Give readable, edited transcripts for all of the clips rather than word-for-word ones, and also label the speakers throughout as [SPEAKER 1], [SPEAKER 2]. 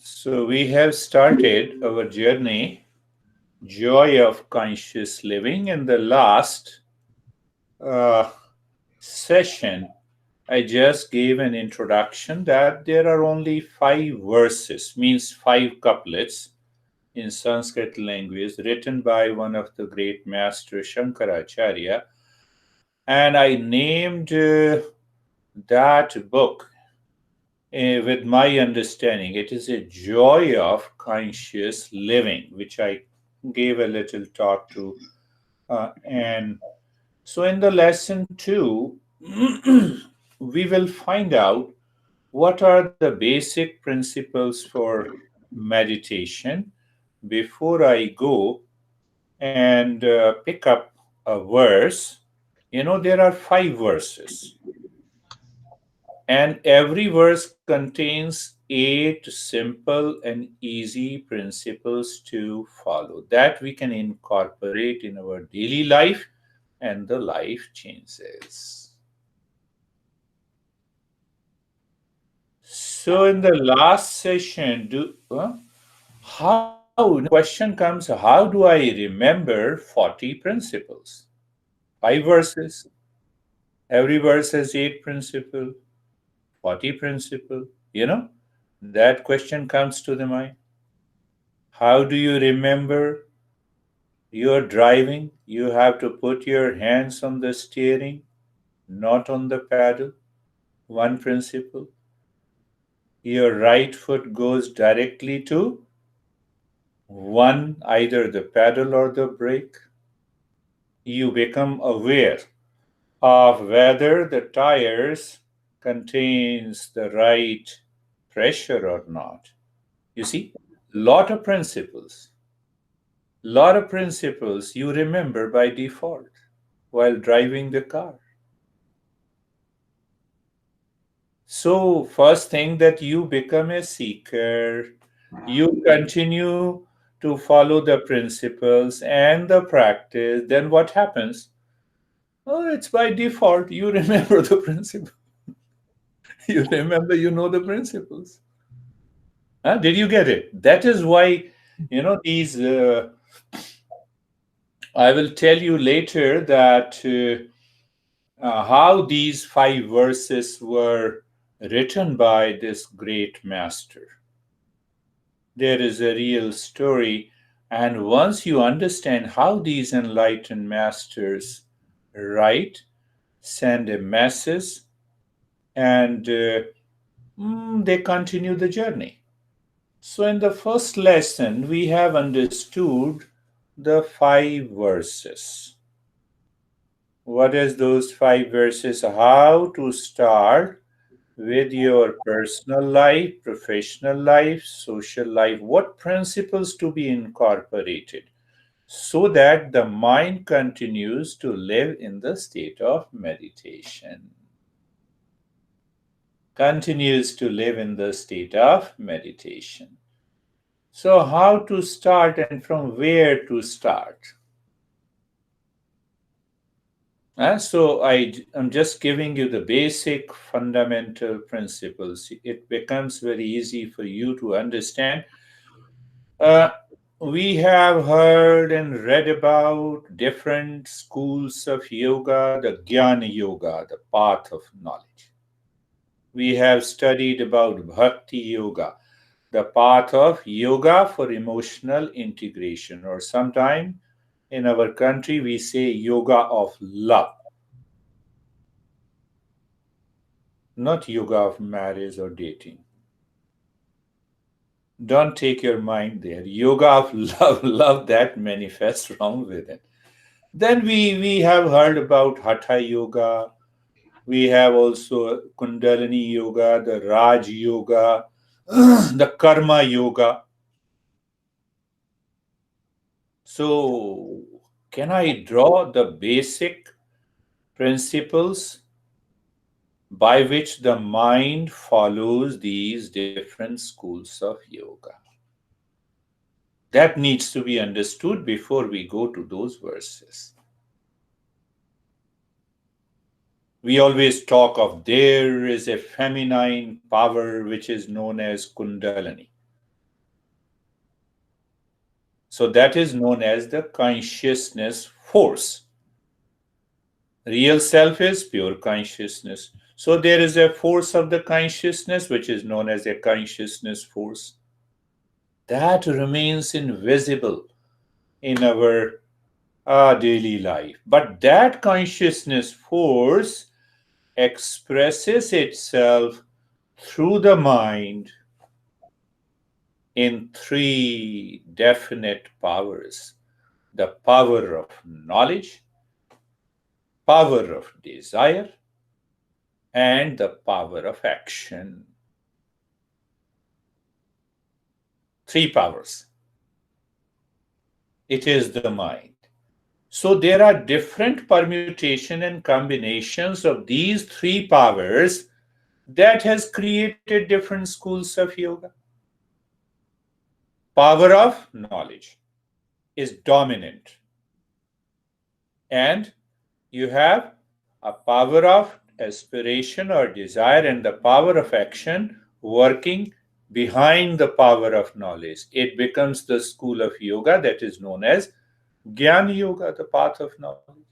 [SPEAKER 1] So we have started our journey, Joy of Conscious Living. In the last uh, session, I just gave an introduction that there are only 5 verses, means 5 couplets in Sanskrit language, written by one of the great masters, Shankaracharya. And I named that book with my understanding. It is a joy of conscious living, which I gave a little talk to. And so in the lesson two, we will find out what are the basic principles for meditation. Before I go and pick up a verse, there are 5 verses, and every verse contains 8 simple and easy principles to follow that we can incorporate in our daily life, and the life changes. So, in the last session, question comes, how do I remember 40 principles? 5 verses. Every verse has 8 principles, 40 principles. That question comes to the mind. How do you remember? You're driving, you have to put your hands on the steering, not on the paddle. One principle. Your right foot goes directly to one, either the paddle or the brake. You become aware of whether the tires contains the right pressure or not. You see, lot of principles you remember by default while driving the car. So first thing, that you become a seeker, you continue to follow the principles and the practice, then what happens? Oh, it's by default. You remember the principle. You remember, you know the principles. Huh? Did you get it? That is why, these, I will tell you later that how these 5 verses were written by this great master. There is a real story, and once you understand how these enlightened masters write, send a message, and they continue the journey. So, in the first lesson, we have understood the 5 verses. What is those 5 verses? How to start with your personal life, professional life, social life, what principles to be incorporated so that the mind continues to live in the state of meditation. Continues to live in the state of meditation. So, how to start and from where to start? So I'm just giving you the basic fundamental principles. It becomes very easy for you to understand. Uh, we have heard and read about different schools of yoga, the Jnana Yoga, the path of knowledge. We have studied about Bhakti Yoga, the path of yoga for emotional integration, or sometime in our country we say yoga of love. Not yoga of marriage or dating. Don't take your mind there. Yoga of love, love that manifests from within. Then we have heard about Hatha Yoga. We have also Kundalini Yoga, the Raj Yoga, the Karma Yoga. So, can I draw the basic principles by which the mind follows these different schools of yoga? That needs to be understood before we go to those verses. We always talk of there is a feminine power which is known as Kundalini. So that is known as the consciousness force. Real self is pure consciousness. So there is a force of the consciousness which is known as a consciousness force that remains invisible in our daily life. But that consciousness force expresses itself through the mind in three definite powers: the power of knowledge, power of desire, and the power of action. Three powers. It is the mind. So there are different permutation and combinations of these three powers that has created different schools of yoga. Power of knowledge is dominant, and you have a power of aspiration or desire and the power of action working behind the power of knowledge. It becomes the school of yoga that is known as Jnana Yoga, the path of knowledge.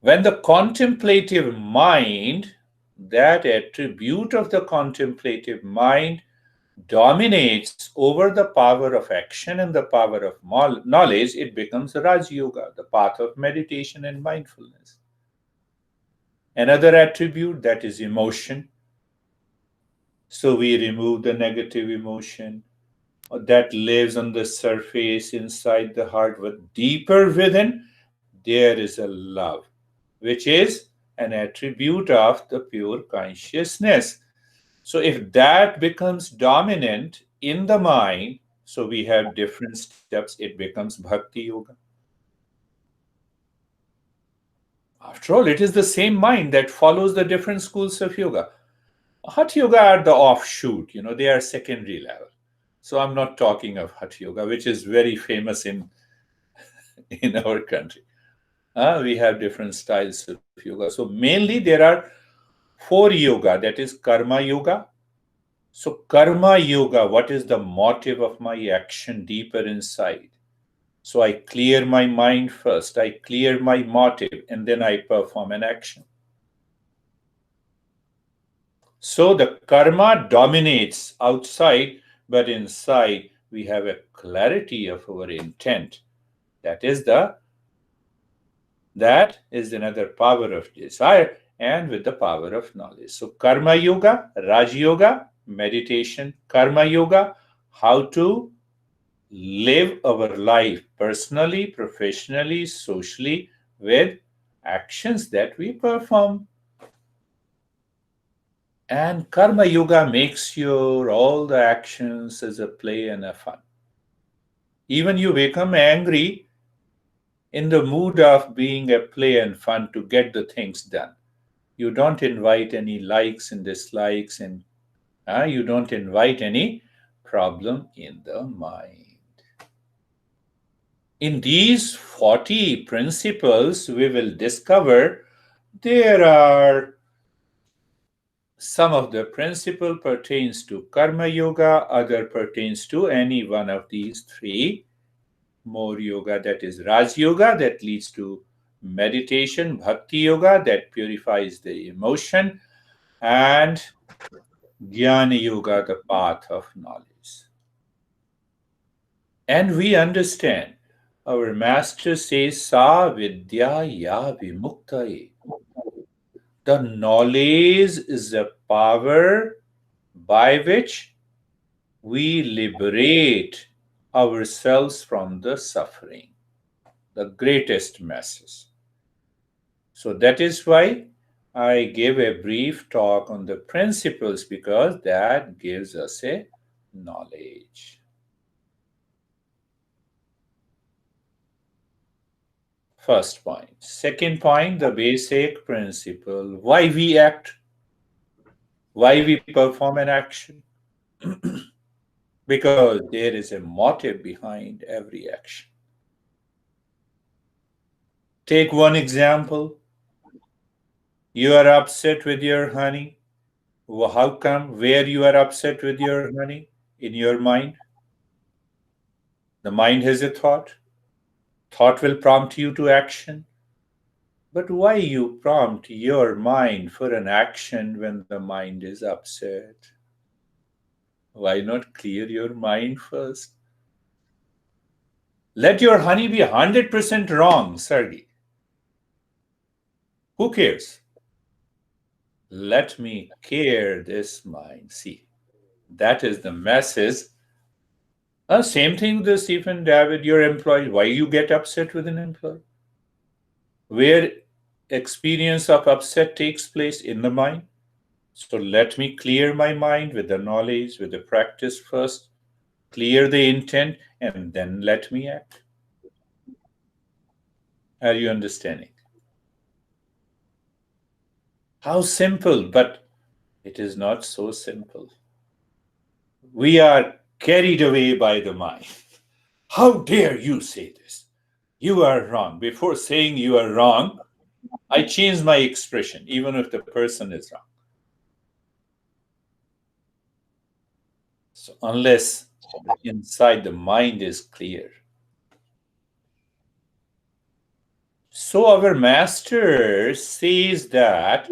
[SPEAKER 1] When the contemplative mind, that attribute of the contemplative mind, dominates over the power of action and the power of knowledge, it becomes Raj Yoga, the path of meditation and mindfulness. Another attribute, that is emotion. So we remove the negative emotion that lives on the surface inside the heart, but deeper within, there is a love, which is an attribute of the pure consciousness. So if that becomes dominant in the mind, so we have different steps, it becomes bhakti yoga. After all, it is the same mind that follows the different schools of yoga. Hatha yoga are the offshoot, they are secondary level. So I'm not talking of Hatha yoga, which is very famous in our country. We have different styles of yoga. So mainly there are four yoga, that is karma yoga. So karma yoga, what is the motive of my action deeper inside? So I clear my mind first, I clear my motive, and then I perform an action. So the karma dominates outside, but inside we have a clarity of our intent. That is another power of desire and with the power of knowledge. So karma yoga, Raj yoga, meditation, karma yoga, how to live our life personally, professionally, socially with actions that we perform. And karma yoga makes your all the actions as a play and a fun. Even you become angry in the mood of being a play and fun to get the things done. You don't invite any likes and dislikes, and you don't invite any problem in the mind. In these 40 principles, we will discover there are some of the principle pertains to karma yoga, other pertains to any one of these three. More yoga, that is Raj yoga, that leads to meditation, bhakti yoga, that purifies the emotion, and Jnana yoga, the path of knowledge. And we understand. Our master says, Sa vidya ya vimuktaye. The knowledge is the power by which we liberate ourselves from the suffering, the greatest message. So that is why I gave a brief talk on the principles, because that gives us a knowledge. First point. Second point, the basic principle. Why we act, why we perform an action. Because there is a motive behind every action. Take one example. You are upset with your honey. How come? Where you are upset with your honey? In your mind? The mind has a thought. Thought will prompt you to action. But why you prompt your mind for an action when the mind is upset? Why not clear your mind first? Let your honey be 100% wrong, Sergey. Who cares? Let me care this mind. See, that is the message. Same thing with the Stephen David, your employee. Why you get upset with an employee? Where experience of upset takes place in the mind. So let me clear my mind with the knowledge, with the practice first, clear the intent, and then let me act. Are you understanding? How simple, but it is not so simple. We are carried away by the mind. How dare you say this? You are wrong. Before saying you are wrong, I change my expression, even if the person is wrong. So unless inside the mind is clear. So our master says that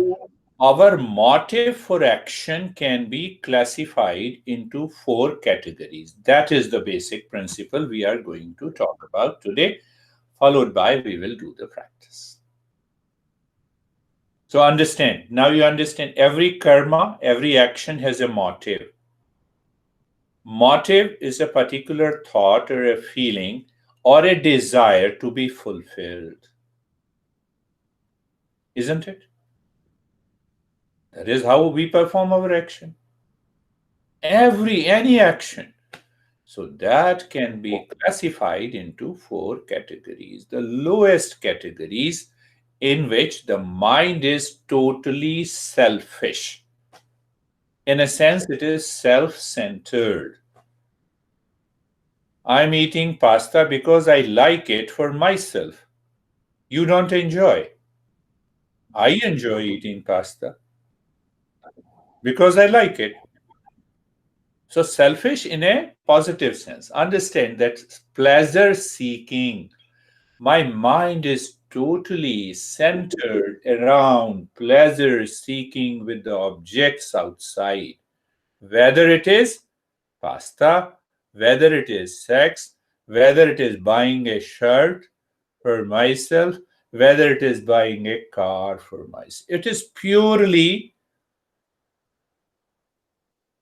[SPEAKER 1] our motive for action can be classified into 4 categories. That is the basic principle we are going to talk about today, followed by we will do the practice. So understand, now you understand every karma, every action has a motive. Motive is a particular thought or a feeling or a desire to be fulfilled. Isn't it? That is how we perform our action. Any action. So that can be classified into 4 categories. The lowest categories in which the mind is totally selfish. In a sense, it is self-centered. I'm eating pasta because I like it for myself. You don't enjoy. I enjoy eating pasta because I like it. So selfish in a positive sense. Understand that pleasure seeking. My mind is totally centered around pleasure seeking with the objects outside. Whether it is pasta, whether it is sex, whether it is buying a shirt for myself, whether it is buying a car for myself. It is purely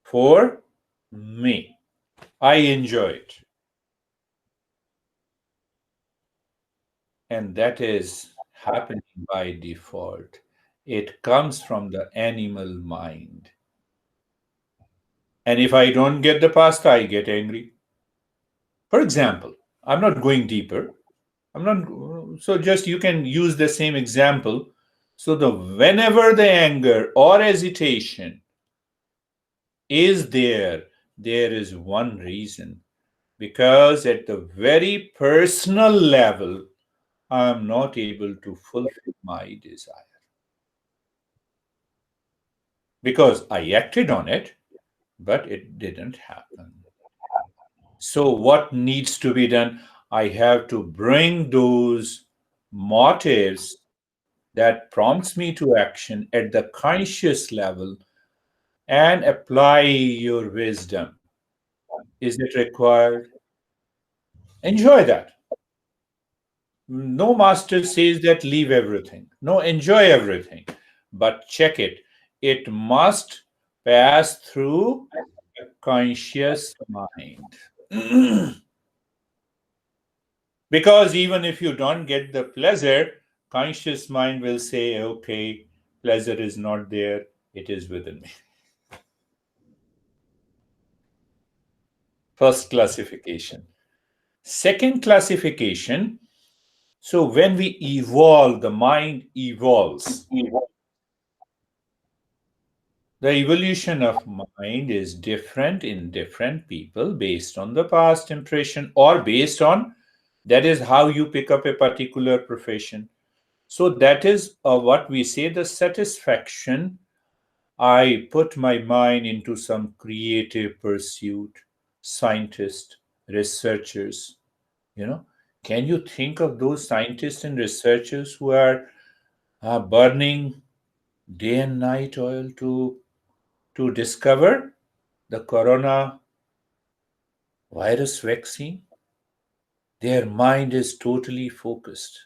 [SPEAKER 1] for me. I enjoy it. And that is happening by default. It comes from the animal mind. And if I don't get the pasta, I get angry. For example, I'm not going deeper. So just you can use the same example. So whenever the anger or hesitation is there is one reason. Because at the very personal level, I am not able to fulfill my desire. Because I acted on it, but it didn't happen. So what needs to be done? I have to bring those motives that prompts me to action at the conscious level and apply your wisdom. Is it required? Enjoy that. No master says that leave everything. No, enjoy everything. But check it. It must pass through a conscious mind. Because even if you don't get the pleasure, conscious mind will say, okay, pleasure is not there, it is within me. First classification. Second classification, so when we evolve, the mind evolves. The evolution of mind is different in different people based on the past impression or based on that is how you pick up a particular profession. So that is what we say the satisfaction. I put my mind into some creative pursuit, scientists, researchers, You know, can you think of those scientists and researchers who are burning day and night oil to discover the corona virus vaccine? Their mind is totally focused.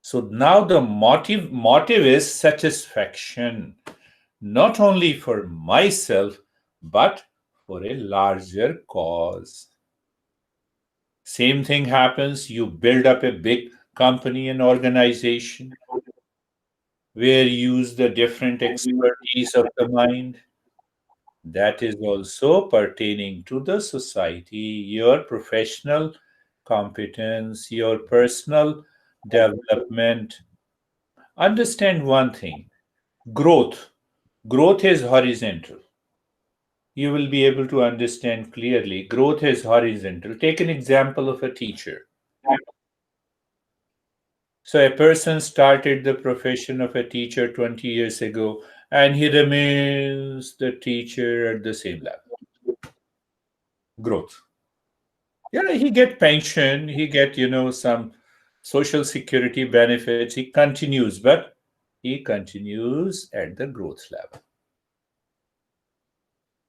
[SPEAKER 1] So now the motive is satisfaction, not only for myself, but for a larger cause. Same thing happens, you build up a big company and organization where you use the different expertise of the mind. That is also pertaining to the society, your professional competence, your personal development. Understand one thing: growth. Growth is horizontal. You will be able to understand clearly. Growth is horizontal. Take an example of a teacher. So, a person started the profession of a teacher 20 years ago, and he remains the teacher at the same level. Growth. Yeah, he get pension, he get, some social security benefits. He continues, but he continues at the growth level.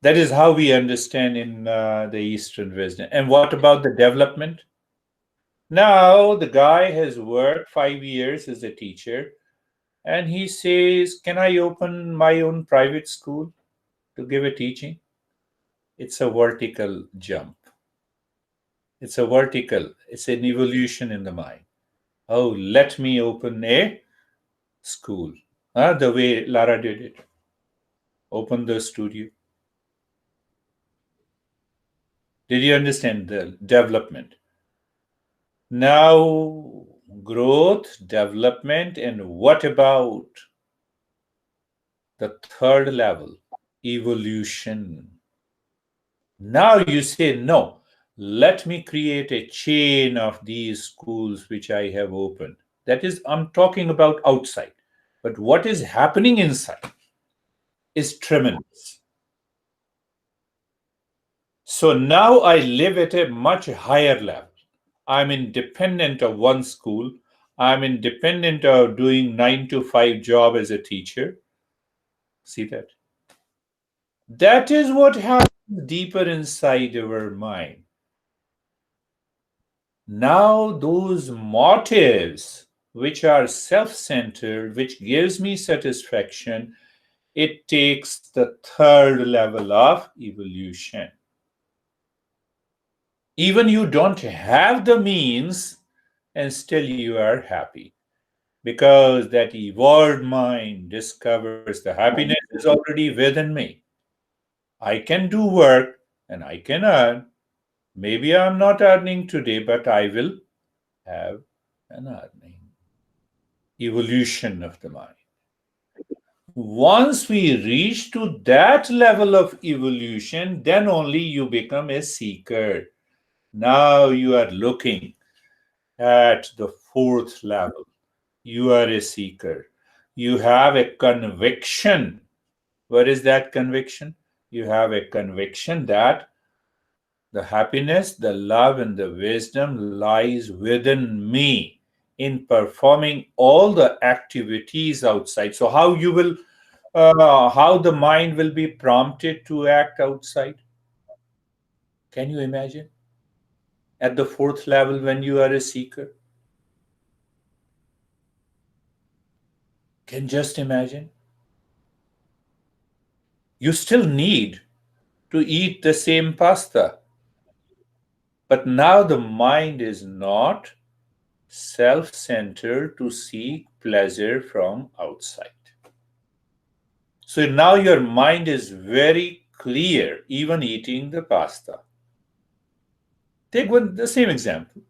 [SPEAKER 1] That is how we understand in the Eastern wisdom. And what about the development? Now, the guy has worked 5 years as a teacher, and he says, can I open my own private school to give a teaching? It's a vertical jump. It's an evolution in the mind. Oh, let me open a school. The way Lara did it. Open the studio. Did you understand the development? Now, growth, development, and what about the third level? Evolution. Now you say, no, let me create a chain of these schools which I have opened. That is, I'm talking about outside. But what is happening inside is tremendous. So now I live at a much higher level. I'm independent of one school. I'm independent of doing 9 to 5 job as a teacher. See that? That is what happens deeper inside our mind. Now those motives which are self-centered, which gives me satisfaction, it takes the third level of evolution. Even you don't have the means, and still you are happy because that evolved mind discovers the happiness is already within me. I can do work and I can earn. Maybe I'm not earning today, but I will have an earning. Evolution of the mind. Once we reach to that level of evolution, then only you become a seeker. Now you are looking at the fourth level. You are a seeker. You have a conviction. What is that conviction? You have a conviction that the happiness, the love, and the wisdom lies within me in performing all the activities outside. So, how the mind will be prompted to act outside? Can you imagine? At the fourth level, when you are a seeker, can just imagine. You still need to eat the same pasta, but now the mind is not self centered to seek pleasure from outside. So now your mind is very clear, even eating the pasta. Take the same example.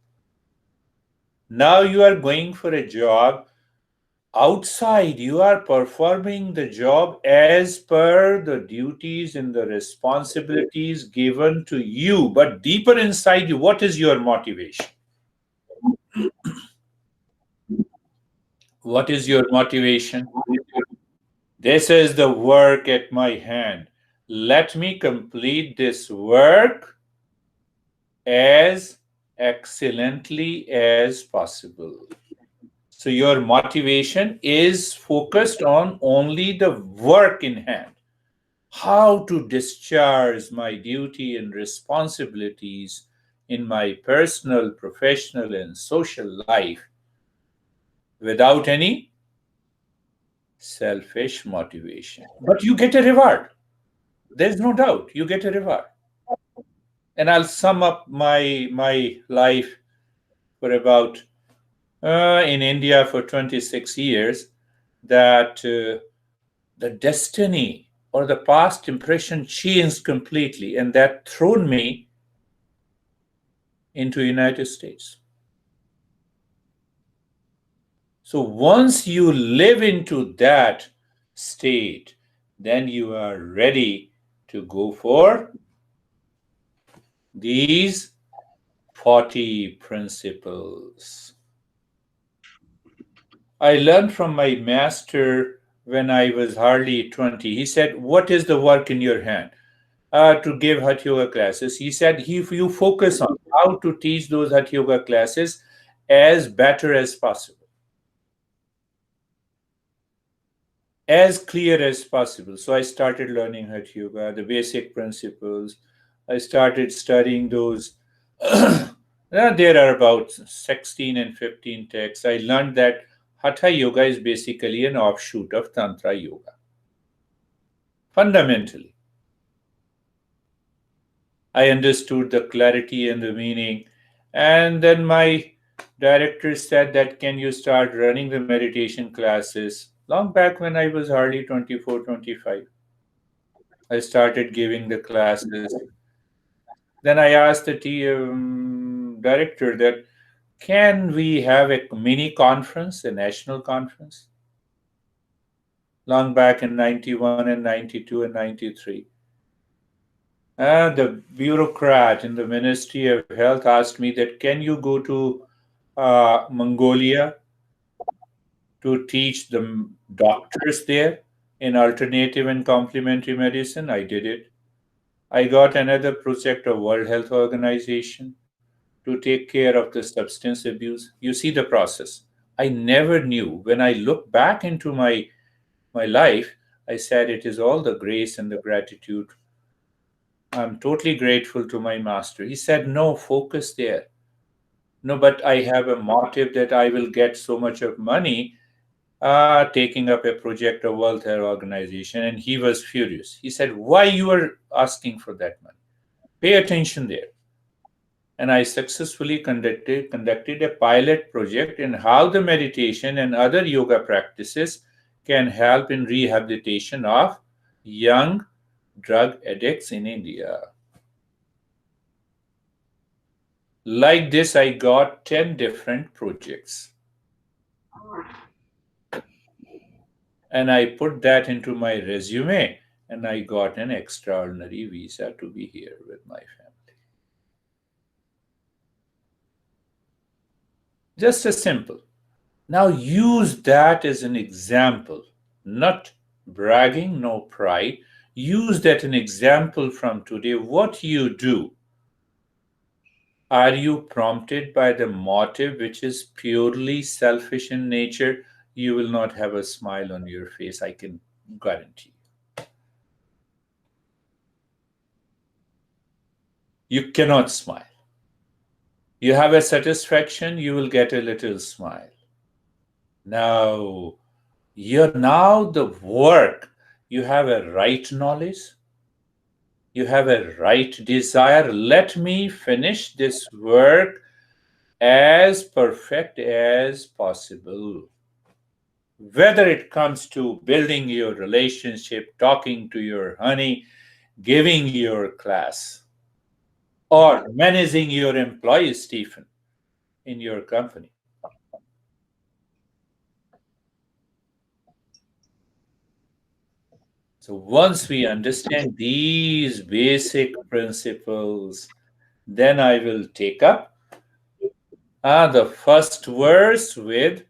[SPEAKER 1] Now you are going for a job outside, you are performing the job as per the duties and the responsibilities given to you. But deeper inside you, what is your motivation? What is your motivation? This is the work at my hand. Let me complete this work as excellently as possible. So your motivation is focused on only the work in hand. How to discharge my duty and responsibilities in my personal, professional, and social life without any selfish motivation. But you get a reward. There's no doubt you get a reward. And I'll sum up my life for about in India for 26 years that the destiny or the past impression changed completely, and that thrown me into United States. So once you live into that state, then you are ready to go for these 40 principles. I learned from my master when I was hardly 20. He said, "What is the work in your hand?" To give Hatha Yoga classes. He said, if you focus on how to teach those Hatha Yoga classes as better as possible, as clear as possible. So I started learning Hatha Yoga, the basic principles. I started studying those. There are about 16 and 15 texts. I learned that Hatha Yoga is basically an offshoot of Tantra Yoga. Fundamentally, I understood the clarity and the meaning. And then my director said that can you start running the meditation classes? Long back when I was hardly 24, 25. I started giving the classes. Then I asked the director that can we have a mini conference, a national conference? Long back in 91 and 92 and 93. The bureaucrat in the Ministry of Health asked me that can you go to Mongolia to teach the doctors there in alternative and complementary medicine? I did it. I got another project of World Health Organization to take care of the substance abuse. You see the process. I never knew. When I look back into my life, I said it is all the grace and the gratitude. I'm totally grateful to my master. He said, no, focus there. No, but I have a motive that I will get so much of money taking up a project of World Health Organization. And he was furious. He said, why you are asking for that money? Pay attention there. And I successfully conducted a pilot project in how the meditation and other yoga practices can help in rehabilitation of young drug addicts in India. Like this, I got 10 different projects. And I put that into my resume, and I got an extraordinary visa to be here with my family. Just as simple. Now use that as an example, not bragging, no pride. Use that an example from today. What you do. Are you prompted by the motive which is purely selfish in nature? You will not have a smile on your face, I can guarantee. You cannot smile. You have a satisfaction, you will get a little smile. Now, you're now the work. You have a right knowledge. You have a right desire. Let me finish this work as perfect as possible. Whether it comes to building your relationship, talking to your honey, giving your class, or managing your employees, Stephen, in your company. So once we understand these basic principles, then I will take up the first verse with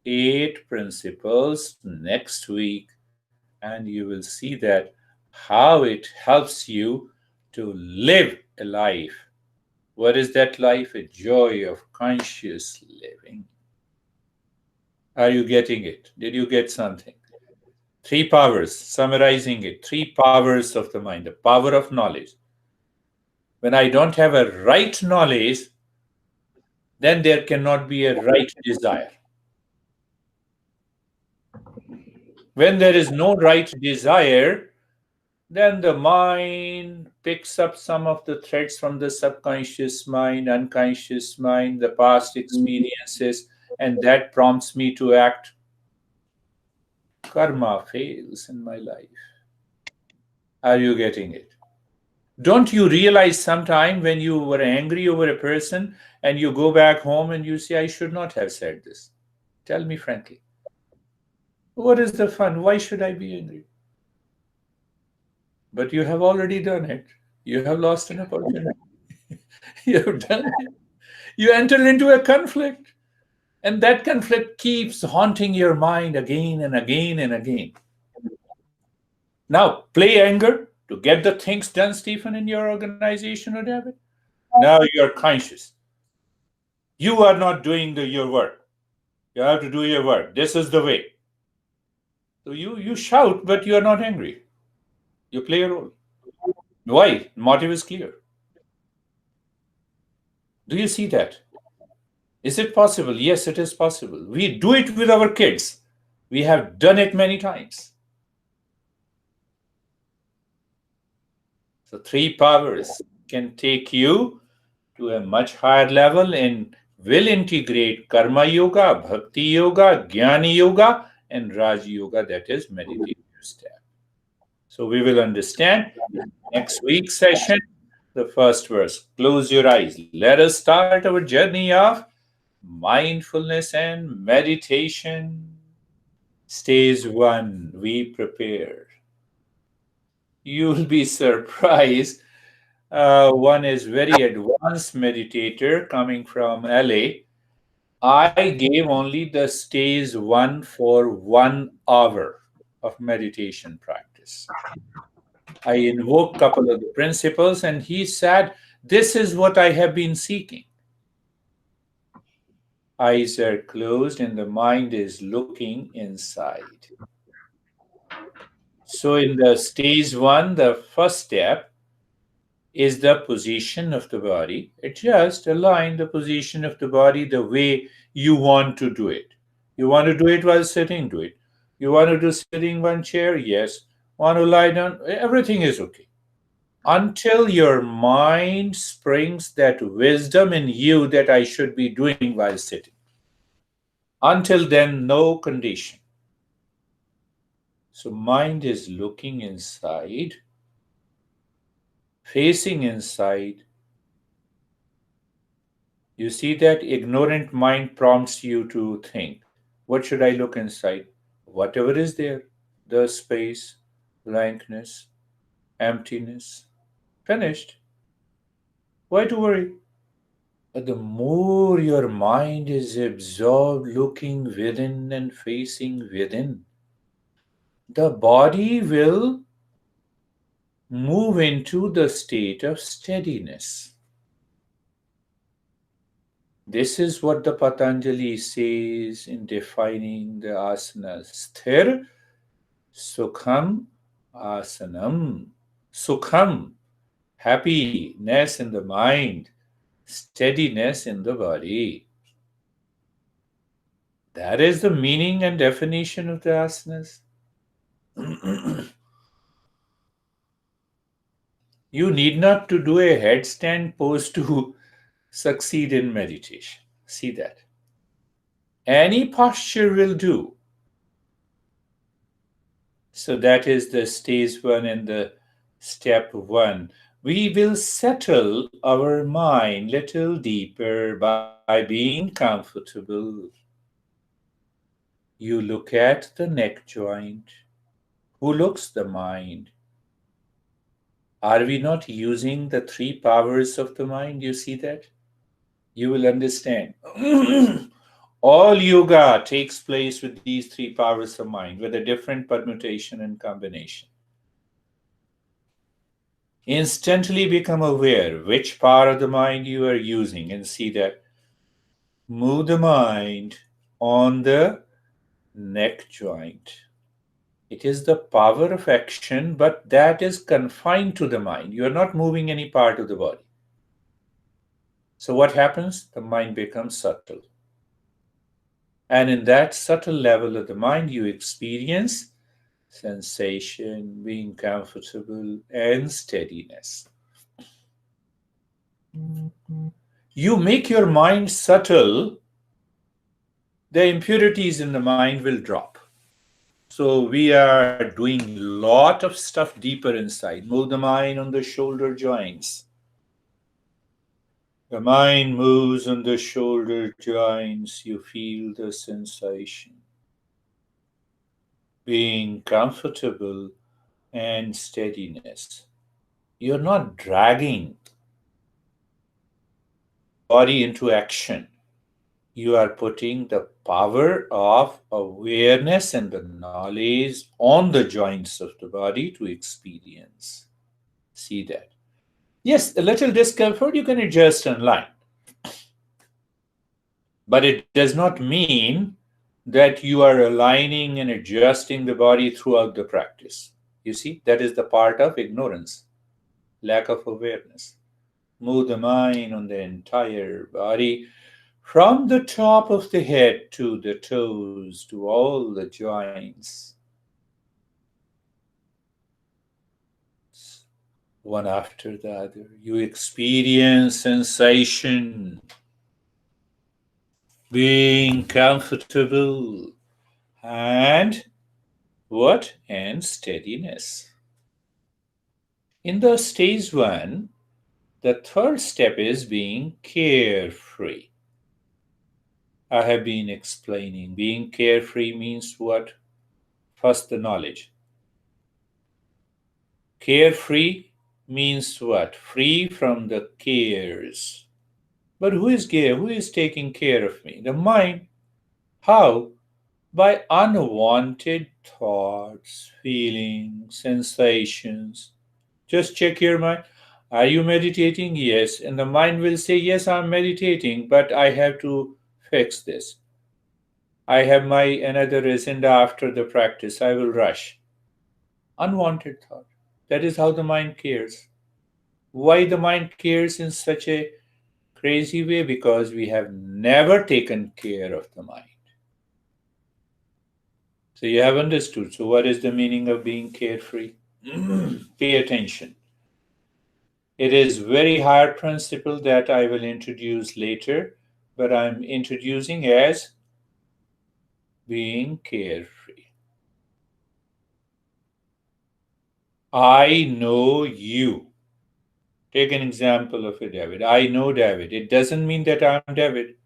[SPEAKER 1] 8 principles next week, and you will see that how it helps you to live a life What is that life? A joy of conscious living. Are you getting it? Did you get something? Three powers, summarizing it, three powers of the mind. The power of knowledge. When I don't have a right knowledge, then there cannot be a right desire. When there is no right desire, then the mind picks up some of the threads from the subconscious mind, unconscious mind, the past experiences, and that prompts me to act. Karma fails in my life. Are you getting it? Don't you realize sometime when you were angry over a person and you go back home and you say, I should not have said this? Tell me frankly. What is the fun? Why should I be angry? But you have already done it. You have lost an opportunity. You have done it. You enter into a conflict, and that conflict keeps haunting your mind again and again and again. Now, play anger to get the things done, Stephen, in your organization or David. Now you're conscious. You are not doing your work. You have to do your work. This is the way. So you shout, but you are not angry. You play a role. Why? Motive is clear. Do you see that? Is it possible? Yes, it is possible. We do it with our kids. We have done it many times. So three powers can take you to a much higher level and will integrate karma yoga, bhakti yoga, jnana yoga, and raj yoga, that is meditative step. So we will understand next week's session, the first verse. Close your eyes. Let us start our journey of mindfulness and meditation. Stage 1, we prepare. You'll be surprised. One is very advanced meditator coming from LA. I gave only the stage 1 for 1 hour of meditation practice. I invoked a couple of the principles, and he said, this is what I have been seeking. Eyes are closed and the mind is looking inside. So, in the stage 1, the first step is the position of the body. Just align the position of the body the way you want to do it. You want to do it while sitting, do it. You want to do sitting one chair? Yes. Want to lie down? Everything is okay. Until your mind springs that wisdom in you that I should be doing while sitting. Until then, no condition. So, mind is looking inside, facing inside. You see that ignorant mind prompts you to think, what should I look inside? Whatever is there, the space, blankness, emptiness. Finished. Why to worry? But the more your mind is absorbed looking within and facing within, the body will move into the state of steadiness. This is what the Patanjali says in defining the asanas. Sthir, sukham, asanam. Sukham, happiness in the mind, steadiness in the body. That is the meaning and definition of the asanas. You need not to do a headstand pose to succeed in meditation. See that. Any posture will do. So that is the stage 1 and the step 1. We will settle our mind little deeper by being comfortable. You look at the neck joint. Who looks? The mind. Are we not using the three powers of the mind? You see that? You will understand. All yoga takes place with these three powers of mind, with a different permutation and combination. Instantly become aware which part of the mind you are using and see that. Move the mind on the neck joint. It is the power of action, but that is confined to the mind. You are not moving any part of the body. So, what happens? The mind becomes subtle. And in that subtle level of the mind, you experience sensation, being comfortable, and steadiness. You make your mind subtle, the impurities in the mind will drop. So we are doing a lot of stuff deeper inside. Move the mind on the shoulder joints. The mind moves on the shoulder joints. You feel the sensation. Being comfortable and steadiness. You're not dragging body into action. You are putting the power of awareness and the knowledge on the joints of the body to experience. See that. Yes, a little discomfort you can adjust online, but it does not mean that you are aligning and adjusting the body throughout the practice. You see, that is the part of ignorance, lack of awareness. Move the mind on the entire body from the top of the head to the toes to all the joints, one after the other. You experience sensation, being comfortable, and what? And steadiness. In the stage one, the third step is being carefree. I have been explaining being carefree means what? First, the knowledge. Carefree means what? Free from the cares. But who is care? Who is taking care of me? The mind. How? By unwanted thoughts, feelings, sensations. Just check your mind. Are you meditating? Yes. And the mind will say, yes, I'm meditating, but I have to fix this. I have my another agenda after the practice. I will rush. Unwanted thought. That is how the mind cares. Why the mind cares in such a crazy way? Because we have never taken care of the mind. So you have understood. So, what is the meaning of being carefree? Pay attention. It is very hard principle that I will introduce later, but I'm introducing as being carefree. I know you. Take an example of a David. I know David. It doesn't mean that I'm David.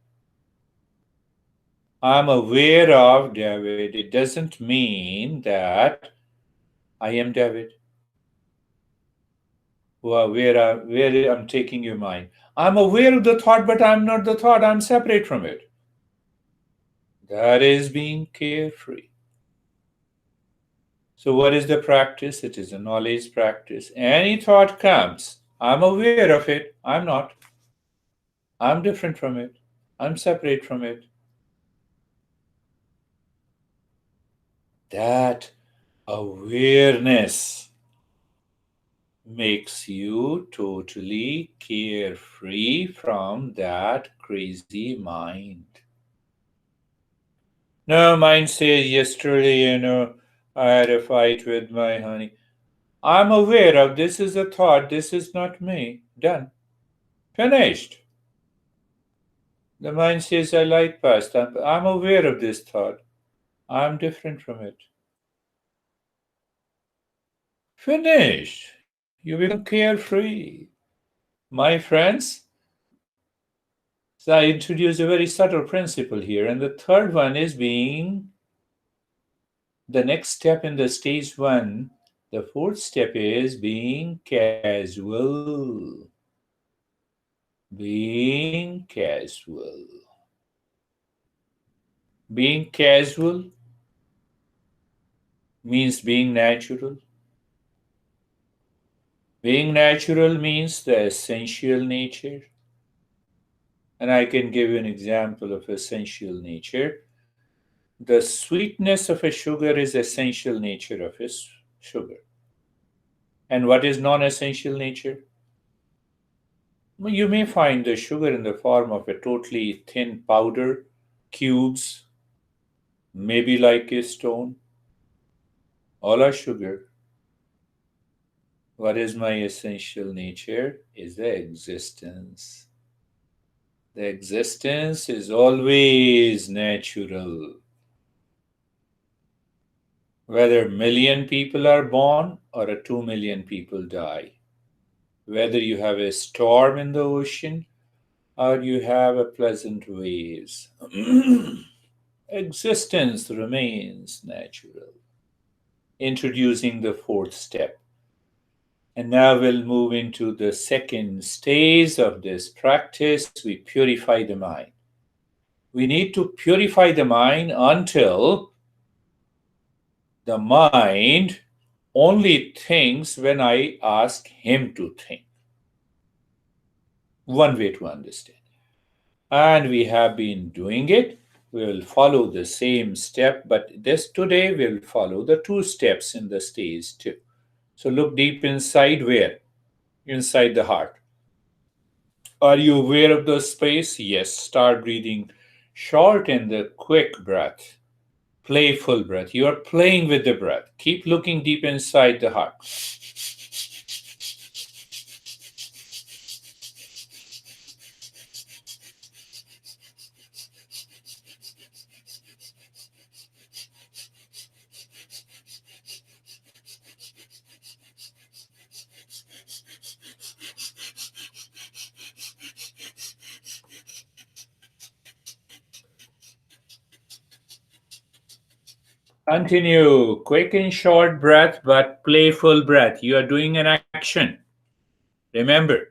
[SPEAKER 1] I'm aware of David. It doesn't mean that I am David. Where I'm taking your mind. I'm aware of the thought, but I'm not the thought. I'm separate from it. That is being carefree. So, what is the practice? It is a knowledge practice. Any thought comes, I'm aware of it. I'm not. I'm different from it. I'm separate from it. That awareness makes you totally carefree from that crazy mind. No, mind says yesterday, I had a fight with my honey. I'm aware of this is a thought, this is not me. Done. Finished. The mind says, I like pasta. I'm aware of this thought. I'm different from it. Finished. You become carefree. My friends, so I introduce a very subtle principle here. And the third one is being the next step in the stage one. The fourth step is being casual. Being casual. Being casual means being natural. Being natural means the essential nature. And I can give you an example of essential nature. The sweetness of a sugar is essential nature of its sugar. And what is non-essential nature? Well, you may find the sugar in the form of a totally thin powder, cubes, maybe like a stone. All are sugar. What is my essential nature? Is the existence. The existence is always natural. Whether million people are born or a 2 million people die, whether you have a storm in the ocean or you have a pleasant waves, existence remains natural. Introducing the fourth step. And now we'll move into the second stage of this practice. We purify the mind. We need to purify the mind until the mind only thinks when I ask him to think. One way to understand. And we have been doing it. We will follow the same step, but this today we'll follow the two steps in the stage two. So look deep inside where? Inside the heart. Are you aware of the space? Yes. Start breathing short and the quick breath. Playful breath. You are playing with the breath. Keep looking deep inside the heart. Continue. Quick and short breath, but playful breath. You are doing an action. Remember.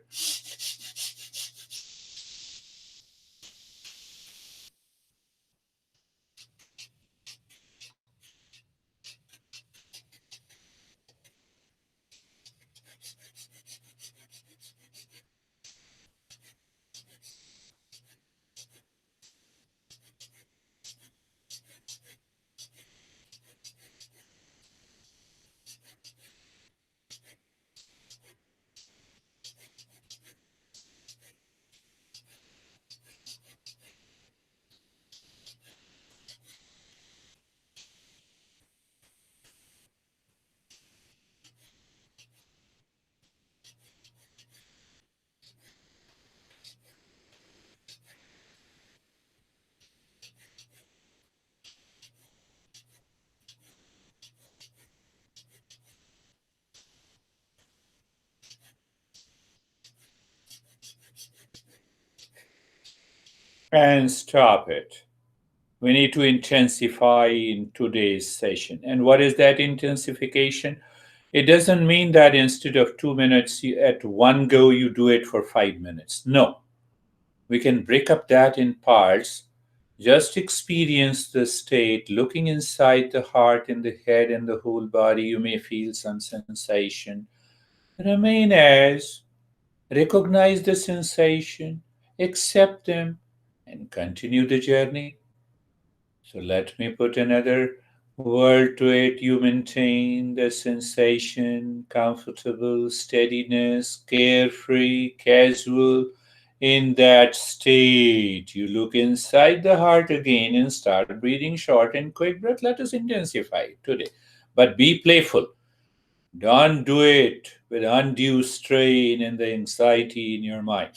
[SPEAKER 1] And stop it. We need to intensify in today's session. And what is that intensification? It doesn't mean that instead of 2 minutes at one go, you do it for 5 minutes. No, we can break up that in parts. Just experience the state, looking inside the heart and the head and the whole body. You may feel some sensation. Remain as, recognize the sensation, accept them, and continue the journey. So let me put another word to it. You maintain the sensation, comfortable, steadiness, carefree, casual. In that state, you look inside the heart again and start breathing short and quick breath. Let us intensify it today. But be playful. Don't do it with undue strain and the anxiety in your mind.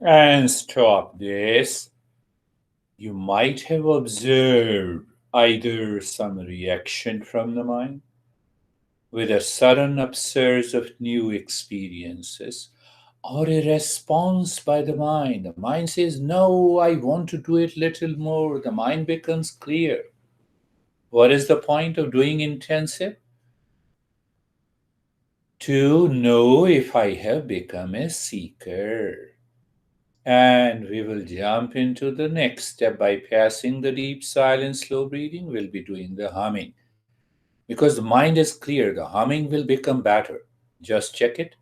[SPEAKER 1] And stop this. You might have observed either some reaction from the mind with a sudden upsurge of new experiences, or a response by the mind. The mind says, no, I want to do it little more. The mind becomes clear. What is the point of doing intensive? To know if I have become a seeker. And we will jump into the next step by passing the deep silent slow breathing. We'll be doing the humming. Because the mind is clear, the humming will become better. Just check it.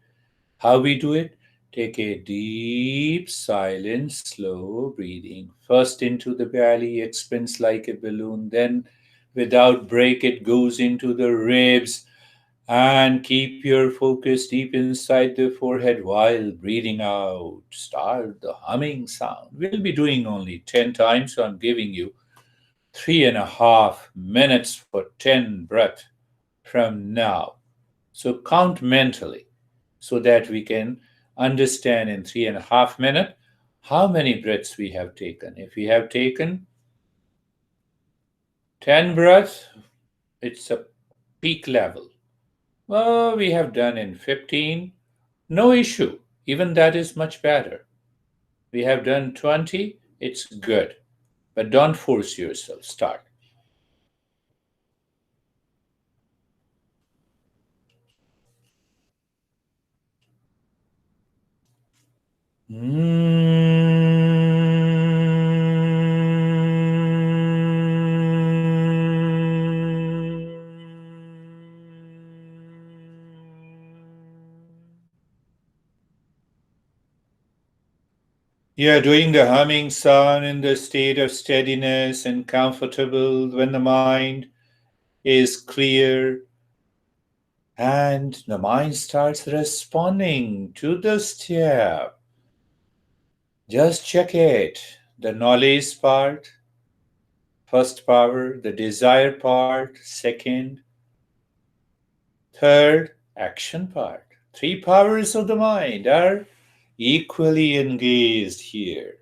[SPEAKER 1] How we do it? Take a deep, silent, slow breathing. First into the belly, expands like a balloon. Then, without break, it goes into the ribs. And keep your focus deep inside the forehead while breathing out. Start the humming sound. We'll be doing only 10 times, so I'm giving you 3.5 minutes for 10 breath from now. So count mentally so that we can understand in 3.5 minutes how many breaths we have taken. If we have taken 10 breaths, it's a peak level. Well, we have done in 15, no issue. Even that is much better. We have done 20, it's good. But don't force yourself. Start. Yeah, doing the humming sound in the state of steadiness and comfortable when the mind is clear and the mind starts responding to the step. Just check it. The knowledge part, first power, the desire part, second, third, action part. Three powers of the mind are equally engaged here.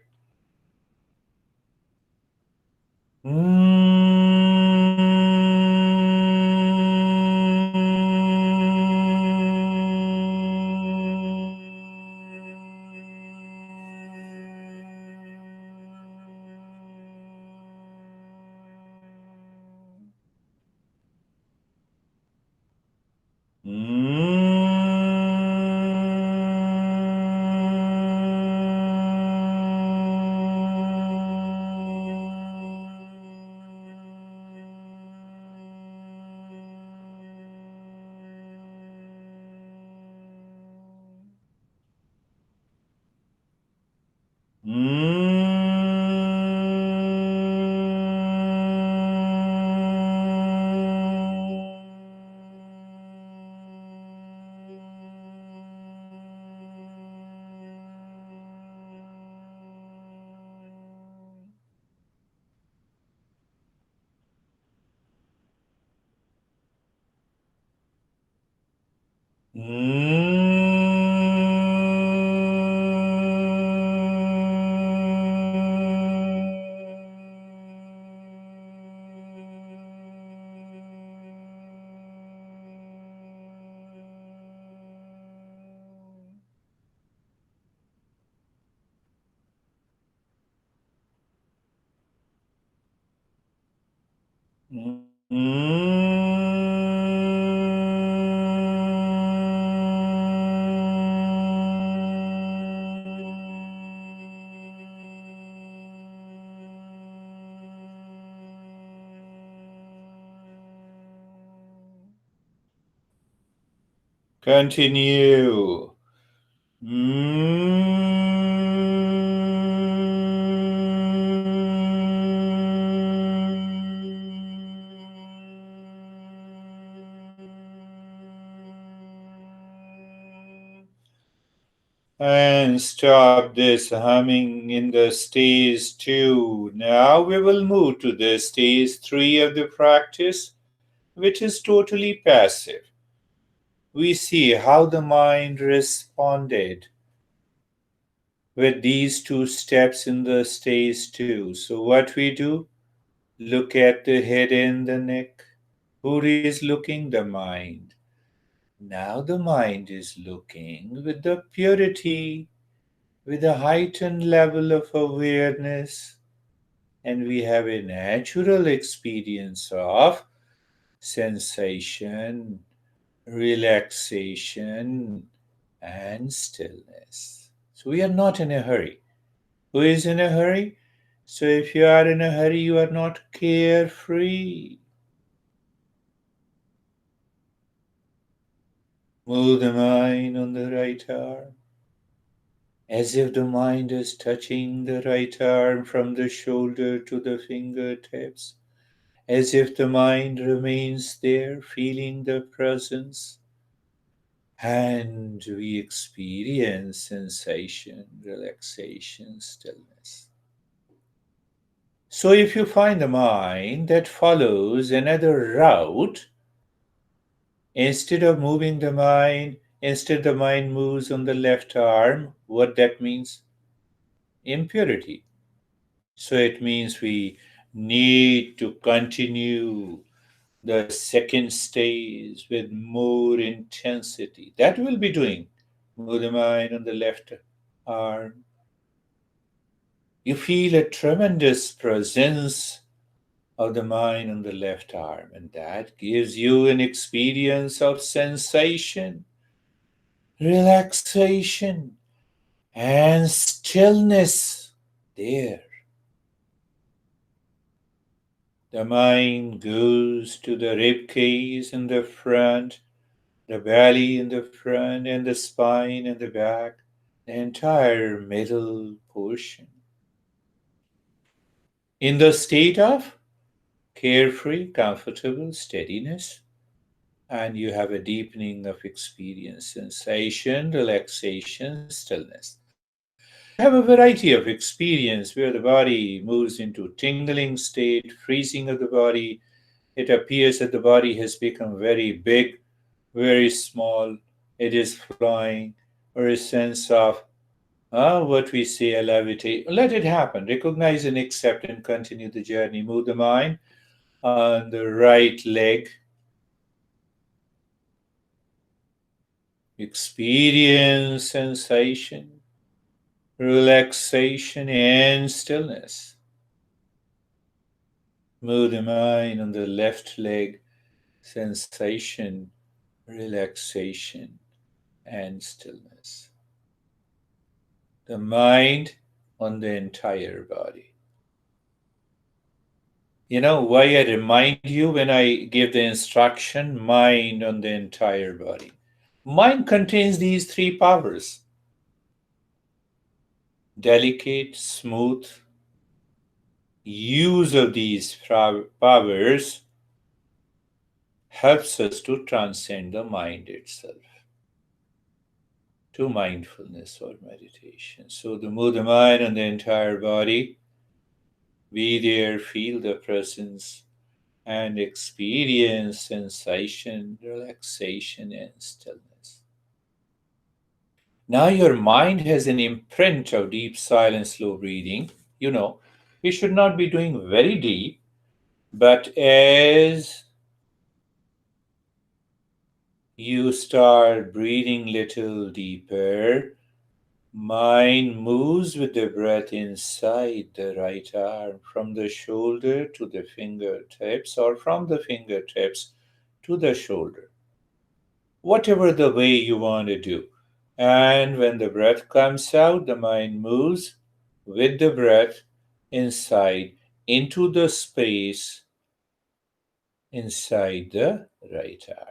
[SPEAKER 1] Continue. And stop this humming in the stage 2. Now we will move to the stage 3 of the practice, which is totally passive. We see how the mind responded with these two steps in the stage 2. So, what we do? Look at the head and the neck. Who is looking? The mind. Now the mind is looking with the purity, with a heightened level of awareness, and we have a natural experience of sensation, relaxation, and stillness. So we are not in a hurry. Who is in a hurry? So if you are in a hurry, you are not carefree. Move the mind on the right arm, as if the mind is touching the right arm from the shoulder to the fingertips, as if the mind remains there, feeling the presence. And we experience sensation, relaxation, stillness. So, if you find a mind that follows another route, instead the mind moves on the left arm, what that means? Impurity. So it means we need to continue the second stage with more intensity. That we'll be doing. Move the mind on the left arm. You feel a tremendous presence of the mind on the left arm, and that gives you an experience of sensation, relaxation, and stillness there. The mind goes to the rib cage in the front, the belly in the front, and the spine in the back, the entire middle portion. In the state of carefree, comfortable steadiness, and you have a deepening of experience, sensation, relaxation, stillness. You have a variety of experience where the body moves into tingling state, freezing of the body. It appears that the body has become very big, very small. It is flying, or a sense of what we say, a levitate. Let it happen. Recognize and accept and continue the journey. Move the mind on the right leg. Experience sensation, relaxation, and stillness. Move the mind on the left leg. Sensation, relaxation, and stillness. The mind on the entire body. You know why I remind you when I give the instruction mind on the entire body? Mind contains these three powers: delicate, smooth use of these powers helps us to transcend the mind itself to mindfulness or meditation. So, the move the mind on the entire body, be there, feel the presence, and experience sensation, relaxation, and stillness. Now your mind has an imprint of deep, silent, slow breathing. You know, we should not be doing very deep, but as you start breathing little deeper, mind moves with the breath inside the right arm, from the shoulder to the fingertips, or from the fingertips to the shoulder, whatever the way you want to do. And when the breath comes out, the mind moves with the breath inside into the space inside the right arm.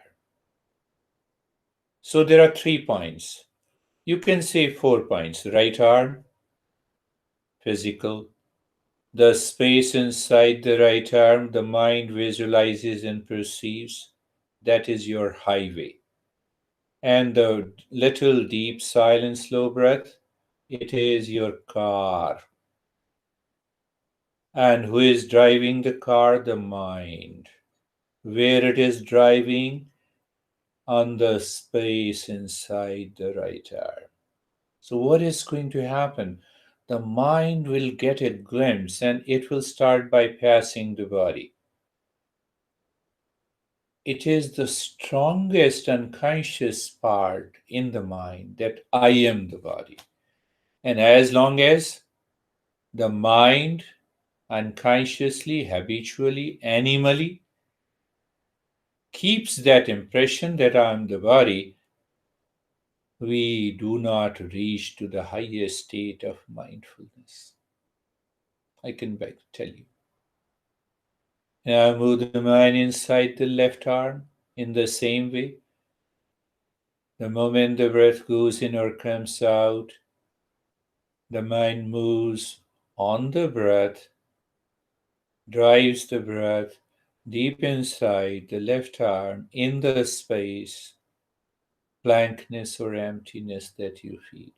[SPEAKER 1] So there are 3 points. You can say 4 points: right arm, physical, the space inside the right arm, the mind visualizes and perceives. That is your highway. And the little deep silent slow breath, it is your car. And who is driving the car? The mind. Where it is driving? On the space inside the right arm. So, what is going to happen? The mind will get a glimpse and it will start bypassing the body. It is the strongest unconscious part in the mind that I am the body. And as long as the mind unconsciously, habitually, animally keeps that impression that I am the body, we do not reach to the highest state of mindfulness. I can tell you. Now move the mind inside the left arm in the same way. The moment the breath goes in or comes out, the mind moves on the breath, drives the breath deep inside the left arm in the space, blankness or emptiness that you feel.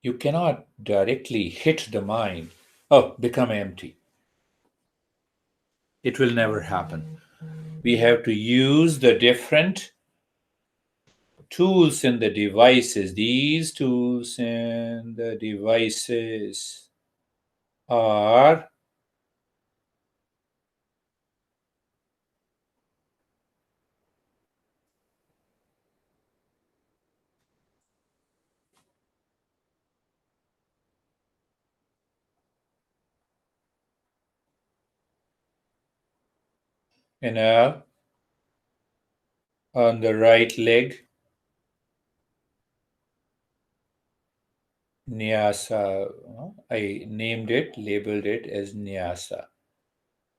[SPEAKER 1] You cannot directly hit the mind, oh, become empty. It will never happen. We have to use the different tools and the devices. These tools and the devices are now on the right leg, Nyasa. I named it, labeled it as Nyasa.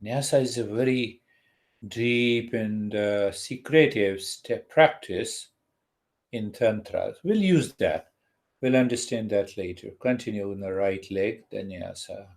[SPEAKER 1] Nyasa is a very deep and secretive step practice in Tantra. We'll use that. We'll understand that later. Continue on the right leg, the Nyasa.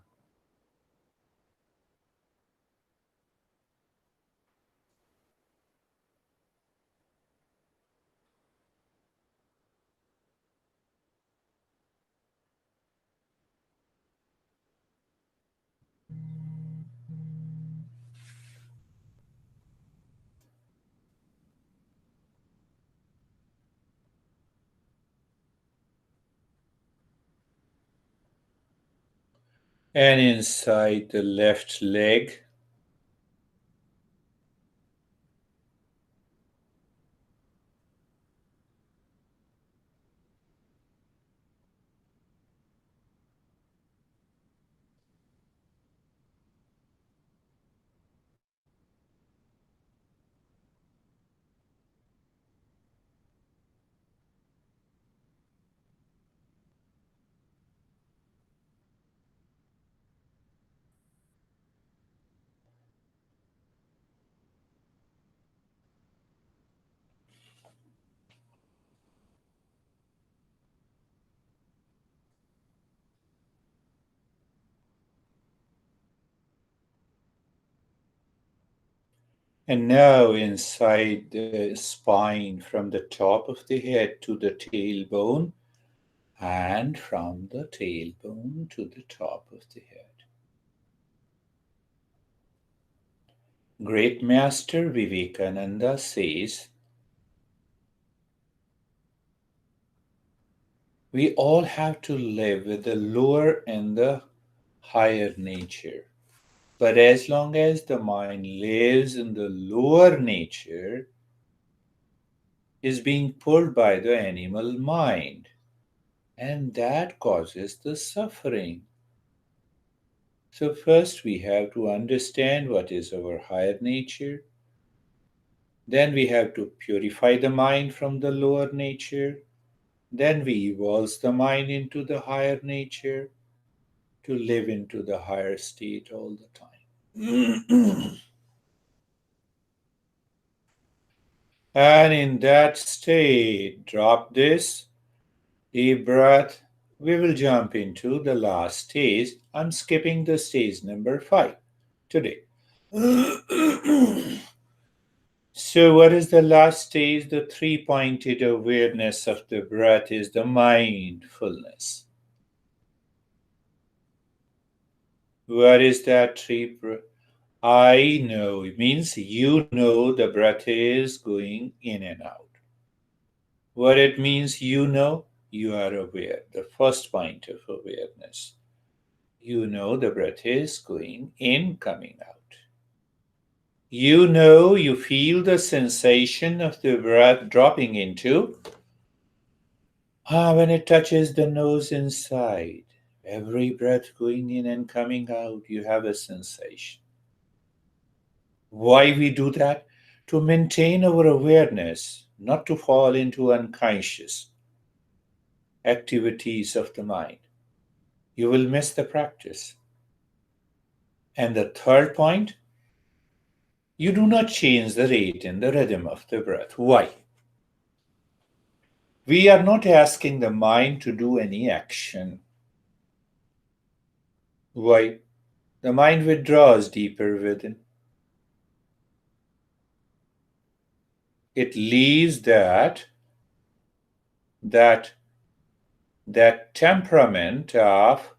[SPEAKER 1] And inside the left leg, and now inside the spine from the top of the head to the tailbone, and from the tailbone to the top of the head. Great Master Vivekananda says, we all have to live with the lower and the higher nature. But as long as the mind lives in the lower nature, is being pulled by the animal mind, and that causes the suffering. So, first we have to understand what is our higher nature. Then we have to purify the mind from the lower nature. Then we evolve the mind into the higher nature to live into the higher state all the time. And in that state, drop this deep breath. We will jump into the last stage. I'm skipping the stage number 5 today. So, what is the last stage? The three-pointed awareness of the breath is the mindfulness. What is that three? I know. It means you know the breath is going in and out. What it means, you know, you are aware. The first point of awareness. You know the breath is going in, coming out. You know, you feel the sensation of the breath dropping into. When it touches the nose inside, every breath going in and coming out, you have a sensation. Why we do that? To maintain our awareness, not to fall into unconscious activities of the mind. You will miss the practice. And the third point, you do not change the rate and the rhythm of the breath. Why? We are not asking the mind to do any action. Why? The mind withdraws deeper within. It leaves that that temperament of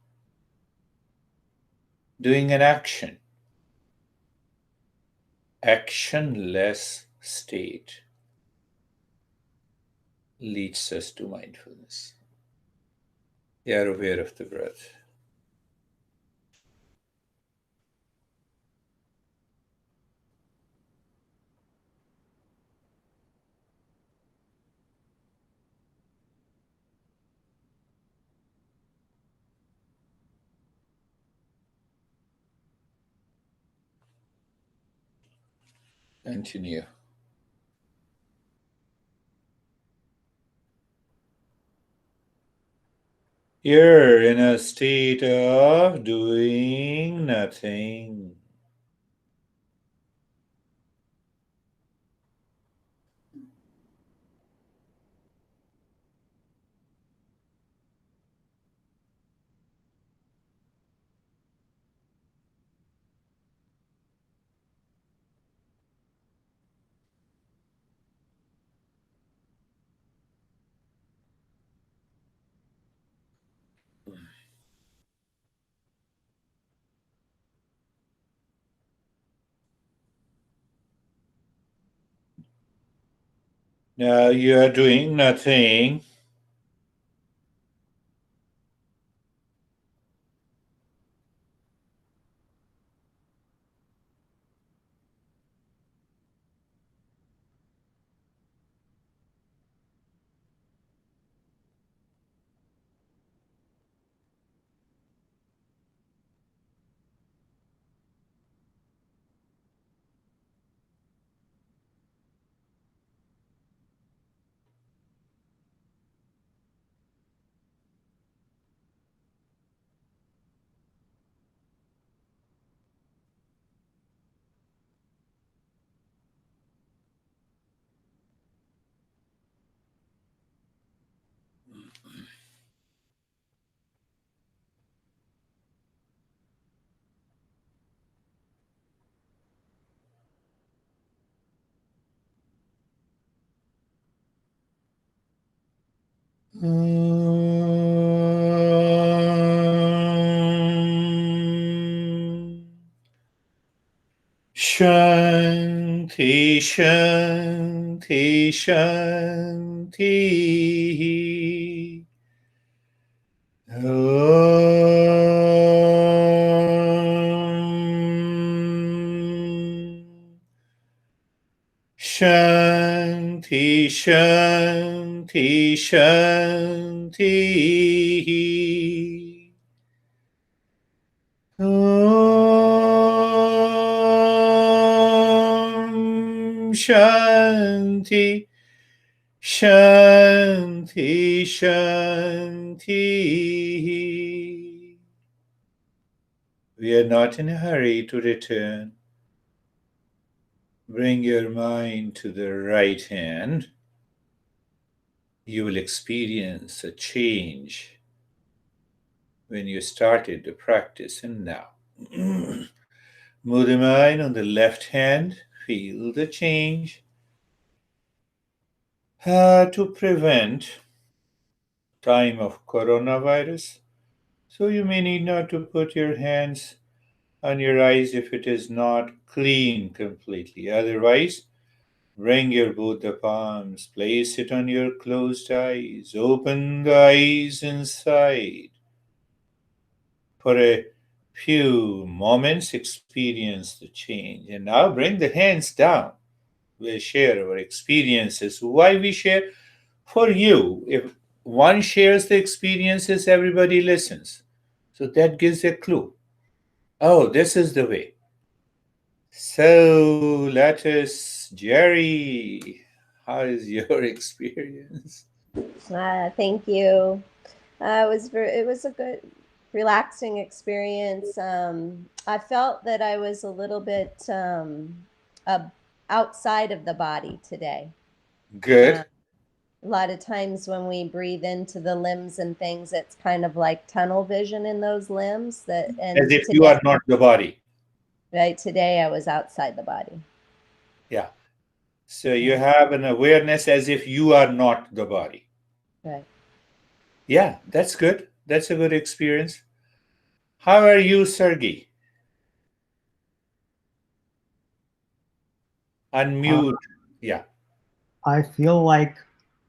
[SPEAKER 1] doing an action, actionless state leads us to mindfulness. You are aware of the breath. Continue. You're in a state of doing nothing. Now you are doing nothing. Shanti, Shanti, Shanti. Shanti, Shanti, Shanti. Shanti, Shanti, Shanti. We are not in a hurry to return. Bring your mind to the right hand. You will experience a change when you started the practice and now. Move the mind on the left hand. Feel the change. to prevent time of coronavirus. So you may need not to put your hands on your eyes if it is not clean completely. Otherwise, bring your both the palms, place it on your closed eyes, open the eyes inside. For a few moments, experience the change. And now bring the hands down. We'll share our experiences. Why we share? For you. If one shares the experiences, everybody listens. So that gives a clue. Oh, this is the way. So let us, Jerry, how is your experience?
[SPEAKER 2] Thank you. It was a good, relaxing experience. I felt that I was a little bit outside of the body today.
[SPEAKER 1] Good.
[SPEAKER 2] A lot of times when we breathe into the limbs and things, it's kind of like tunnel vision in those limbs.
[SPEAKER 1] As if you are not the body.
[SPEAKER 2] Right, today I was outside the body.
[SPEAKER 1] Yeah. So you have an awareness as if you are not the body.
[SPEAKER 2] Right.
[SPEAKER 1] Yeah, that's good. That's a good experience. How are you, Sergey? Unmute. Yeah.
[SPEAKER 3] I feel like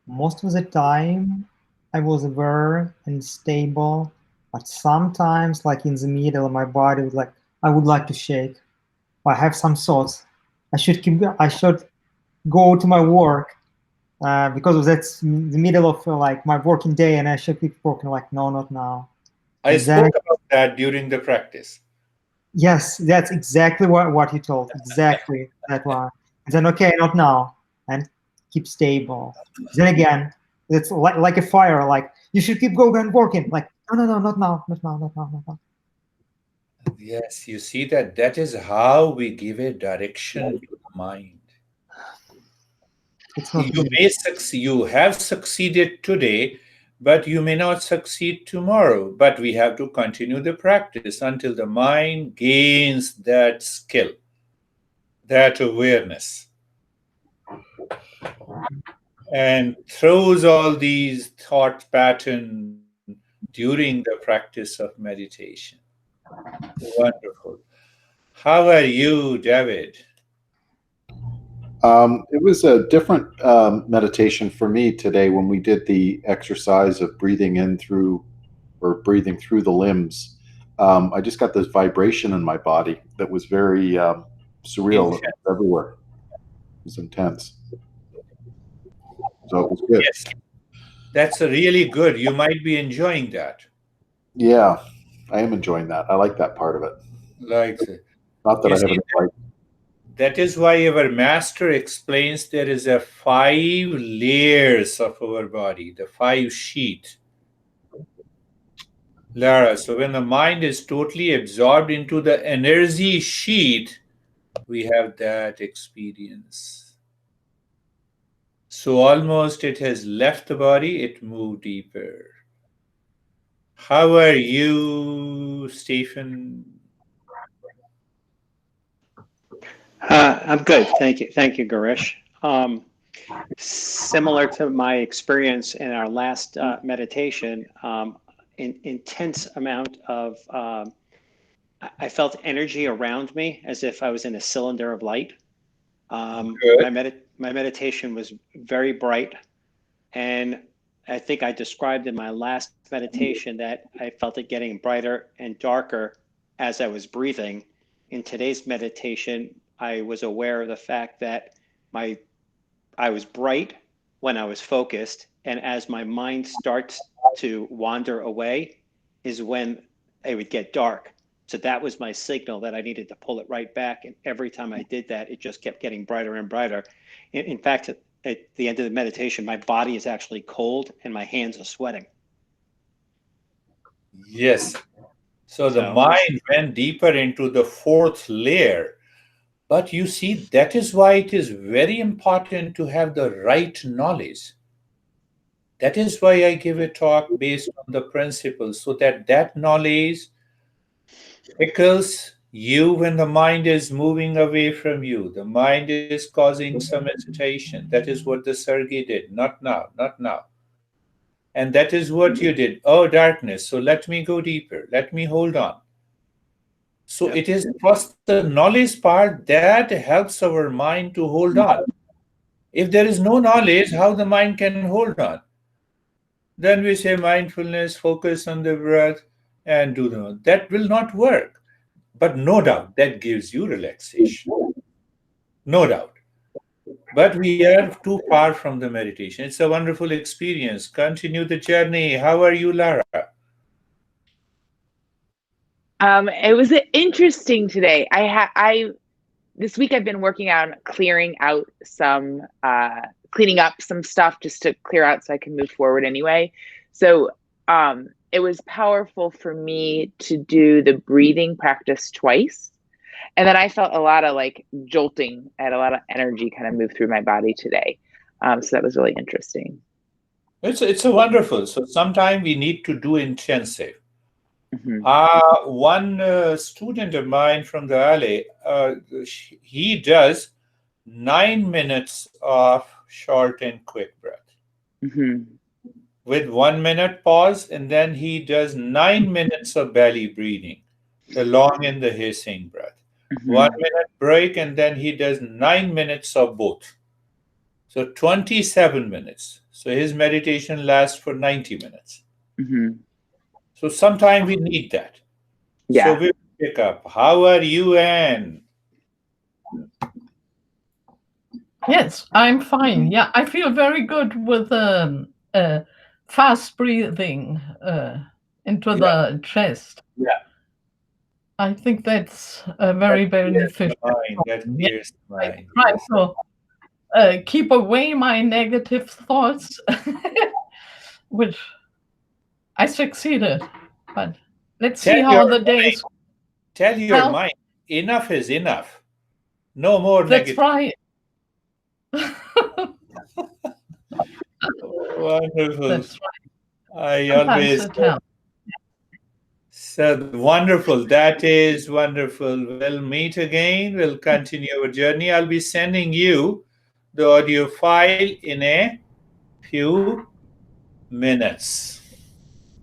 [SPEAKER 3] most of the time I was aware and stable, but sometimes, like in the middle, my body would like I would like to shake. I have some thoughts. I should go to my work because that's the middle of like my working day, and I should keep working. Like no, not now.
[SPEAKER 1] I
[SPEAKER 3] And then
[SPEAKER 1] spoke about that during the practice.
[SPEAKER 3] yes, that's exactly what you told. Exactly that one. And then okay, not now, and keep stable. Then again, it's like a fire. Like you should keep going and working. Like no, no, no, not now, not now, not now, not now.
[SPEAKER 1] Yes, you see that is how we give a direction to the mind.
[SPEAKER 3] It's not
[SPEAKER 1] You
[SPEAKER 3] easy.
[SPEAKER 1] may succeed, you have succeeded today, but you may not succeed tomorrow. But we have to continue the practice until the mind gains that skill, that awareness, and throws all these thought patterns during the practice of meditation. Wonderful. How are you, David?
[SPEAKER 4] It was a different meditation for me today when we did the exercise of breathing in through or breathing through the limbs. I just got this vibration in my body that was very surreal. It was everywhere. It was intense. So it was good.
[SPEAKER 1] Yes, that's a really good. You might be enjoying that.
[SPEAKER 4] Yeah, I am enjoying that. I like that part of it.
[SPEAKER 1] Like,
[SPEAKER 4] Not that
[SPEAKER 1] you
[SPEAKER 4] I have
[SPEAKER 1] see,
[SPEAKER 4] any like.
[SPEAKER 1] that is why our master explains there is a 5 layers of our body, the 5 sheet. Lara, so when the mind is totally absorbed into the energy sheet, we have that experience. So almost it has left the body, it moved deeper. How are you, Stephen?
[SPEAKER 5] I'm good. Thank you, Girish. Similar to my experience in our last meditation, intense amount of, I felt energy around me as if I was in a cylinder of light.
[SPEAKER 1] Good.
[SPEAKER 5] My meditation was very bright, and I think I described in my last meditation that I felt it getting brighter and darker as I was breathing. In today's meditation, I was aware of the fact that my I was bright when I was focused, and as my mind starts to wander away, is when it would get dark. So that was my signal that I needed to pull it right back. And every time I did that, it just kept getting brighter and brighter. In fact, at the end of the meditation, my body is actually cold and my hands are sweating.
[SPEAKER 1] Yes. So the
[SPEAKER 5] So it was,
[SPEAKER 1] mind went deeper into the 4th layer. But you see, that is why it is very important to have the right knowledge. That is why I give a talk based on the principles, so that that knowledge trickles You, when the mind is moving away from you, the mind is causing some agitation. That is what the Sergey did. Not now, not now. And that is what you did. Oh, darkness. So let me go deeper. Let me hold on. So
[SPEAKER 5] Yep.
[SPEAKER 1] it is first the knowledge part that helps our mind to hold on. If there is no knowledge, how the mind can hold on? Then we say mindfulness, focus on the breath, and do the. That will not work. But no doubt that gives you relaxation. No doubt. But we are too far from the meditation. It's a wonderful experience. Continue the journey. How are you, Lara?
[SPEAKER 6] It was interesting today. I this week I've been working on clearing out some cleaning up some stuff just to clear out so I can move forward anyway. So it was powerful for me to do the breathing practice twice. And then I felt a lot of like jolting, I had a lot of energy kind of move through my body today. So that was really interesting.
[SPEAKER 1] It's a wonderful. So sometime we need to do intensive.
[SPEAKER 6] Mm-hmm.
[SPEAKER 1] One student of mine from the alley, he does 9 minutes of short and quick breath
[SPEAKER 6] Mm-hmm.
[SPEAKER 1] with 1 minute pause, and then he does 9 minutes of belly breathing, the long and the hissing breath.
[SPEAKER 6] Mm-hmm.
[SPEAKER 1] 1 minute break, and then he does 9 minutes of both. So 27 minutes. So his meditation lasts for 90 minutes.
[SPEAKER 6] Mm-hmm.
[SPEAKER 1] So sometimes we need that.
[SPEAKER 6] Yeah.
[SPEAKER 1] So we will pick up. How are you, Anne?
[SPEAKER 7] Yes, I'm fine. Yeah, I feel very good with fast breathing into the chest.
[SPEAKER 1] Yeah.
[SPEAKER 7] I think that's very beneficial.
[SPEAKER 1] That clears the
[SPEAKER 7] I
[SPEAKER 1] mind.
[SPEAKER 7] try to keep away my negative thoughts, which I succeeded. But let's see how the days.
[SPEAKER 1] Tell your mind, enough is enough. No more
[SPEAKER 7] That's
[SPEAKER 1] negative.
[SPEAKER 7] right.
[SPEAKER 1] Wonderful.
[SPEAKER 7] That's right.
[SPEAKER 1] I
[SPEAKER 7] Sometimes
[SPEAKER 1] always
[SPEAKER 7] it helps.
[SPEAKER 1] said, wonderful. That is wonderful. We'll meet again. We'll continue our journey. I'll be sending you the audio file in a few minutes.